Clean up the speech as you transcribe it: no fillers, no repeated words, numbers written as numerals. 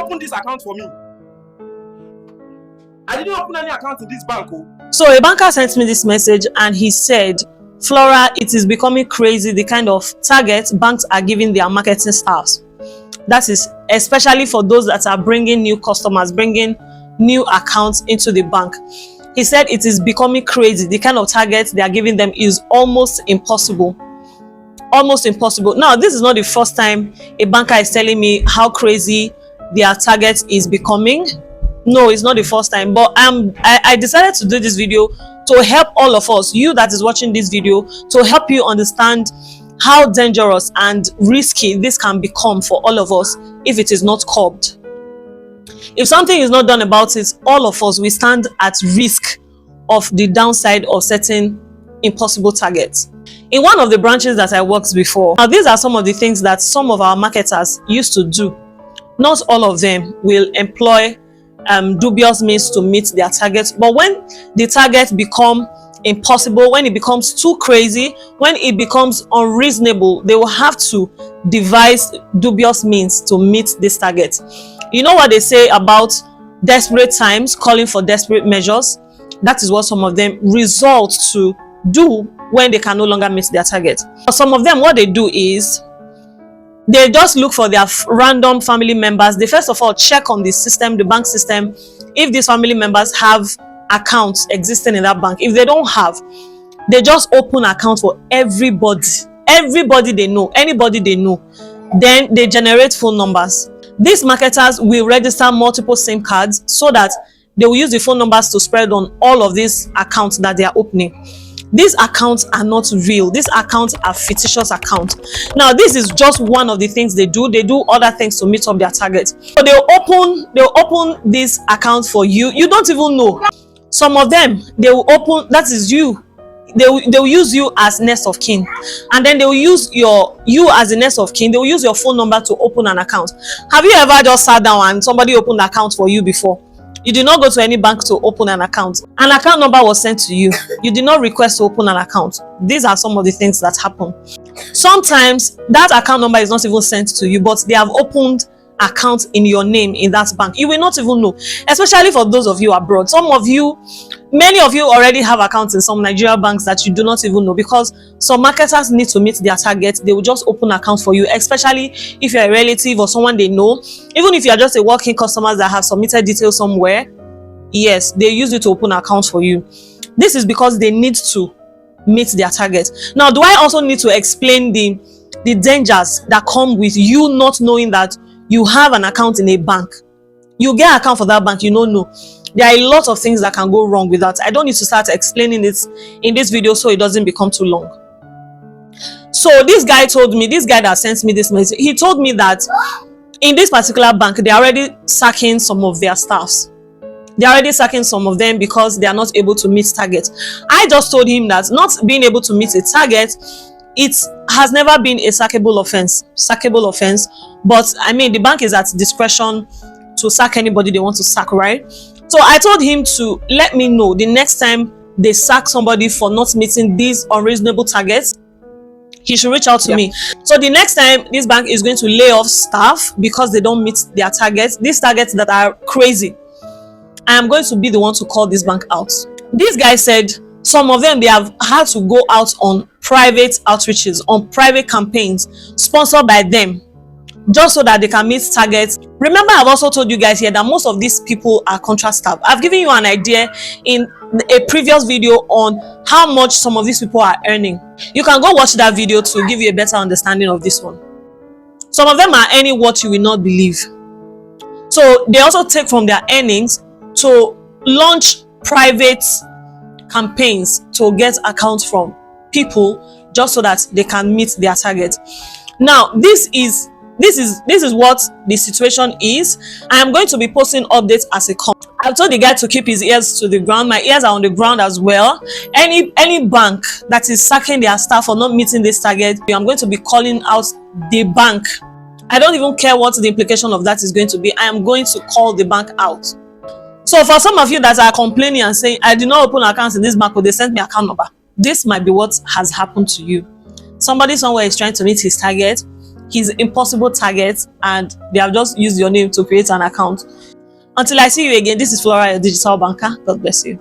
open this account for me. I didn't open any account in this bank. Oh. So a banker sent me this message and he said, Flora, it is becoming crazy the kind of target banks are giving their marketing staffs. That is especially for those that are bringing new customers, bringing new accounts into the bank. He said it is becoming crazy. The kind of target they are giving them is almost impossible. Almost impossible. Now, this is not the first time a banker is telling me how crazy their target is becoming. No, it's not the first time, but I decided to do this video to help all of us, you that is watching this video, to help you understand how dangerous and risky this can become for all of us if it is not curbed. If something is not done about it, all of us, we stand at risk of the downside of certain impossible targets. In one of the branches that I worked before, now these are some of the things that some of our marketers used to do. Not all of them will employ dubious means to meet their targets, but when the targets become impossible, when it becomes too crazy, when it becomes unreasonable, they will have to devise dubious means to meet this target. You know what they say about desperate times calling for desperate measures? That is what some of them resort to do when they can no longer meet their target. Some of them, what they do is they just look for their random family members. They first of all check on the system, the bank system, if these family members have accounts existing in that bank. If they don't have, they just open accounts for everybody they know, anybody they know. Then they generate phone numbers. These marketers will register multiple SIM cards so that they will use the phone numbers to spread on all of these accounts that they are opening. These accounts are not real. These accounts are fictitious accounts. Now, this is just one of the things they do. They do other things to meet up their targets. So they'll open these accounts for you. You don't even know. Some of them, they will open, that is you. They will use you as next of kin, and then they will use you as the next of kin. They will use your phone number to open an account. Have you ever just sat down and somebody opened an account for you before? You did not go to any bank to open an account. An account number was sent to you. You did not request to open an account. These are some of the things that happen. Sometimes that account number is not even sent to you, but they have opened account in your name in that bank. You will not even know, especially for those of you abroad. Many of you already have accounts in some Nigerian banks that you do not even know, because some marketers need to meet their targets. They will just open accounts for you, especially if you're a relative or someone they know. Even if you're just a working customer that have submitted details somewhere, yes, they use it to open accounts for you. This is because they need to meet their targets. Now, do I also need to explain the dangers that come with you not knowing that you have an account in a bank? You get an account for that bank, you don't know. There are a lot of things that can go wrong with that. I don't need to start explaining it in this video so it doesn't become too long. So this guy that sent me this message, he told me that in this particular bank, they're already sacking some of their staffs. They're already sacking some of them because they are not able to meet targets. I just told him that not being able to meet a target, it has never been a sackable offense. But I mean, the bank is at discretion to sack anybody they want to sack, right? So I told him to let me know the next time they sack somebody for not meeting these unreasonable targets, he should reach out to me. So the next time this bank is going to lay off staff because they don't meet their targets, these targets that are crazy, I am going to be the one to call this bank out. This guy said some of them, they have had to go out on private outreaches, on private campaigns sponsored by them, just so that they can meet targets. Remember, I've also told you guys here that most of these people are contract staff. I've given you an idea in a previous video on how much some of these people are earning. You can go watch that video to give you a better understanding of this one. Some of them are earning what you will not believe. So they also take from their earnings to launch private campaigns to get accounts from people just so that they can meet their target. Now, this is what the situation is. I am going to be posting updates as it comes. I've told the guy to keep his ears to the ground. My ears are on the ground as well. Any bank that is sacking their staff for not meeting this target, I'm going to be calling out the bank. I don't even care what the implication of that is going to be. I am going to call the bank out. So for some of you that are complaining and saying, I did not open accounts in this bank, but they sent me account number, this might be what has happened to you. Somebody somewhere is trying to meet his target, he's impossible target and they have just used your name to create an account. Until I see you again, this is Flora, your digital banker. God bless you.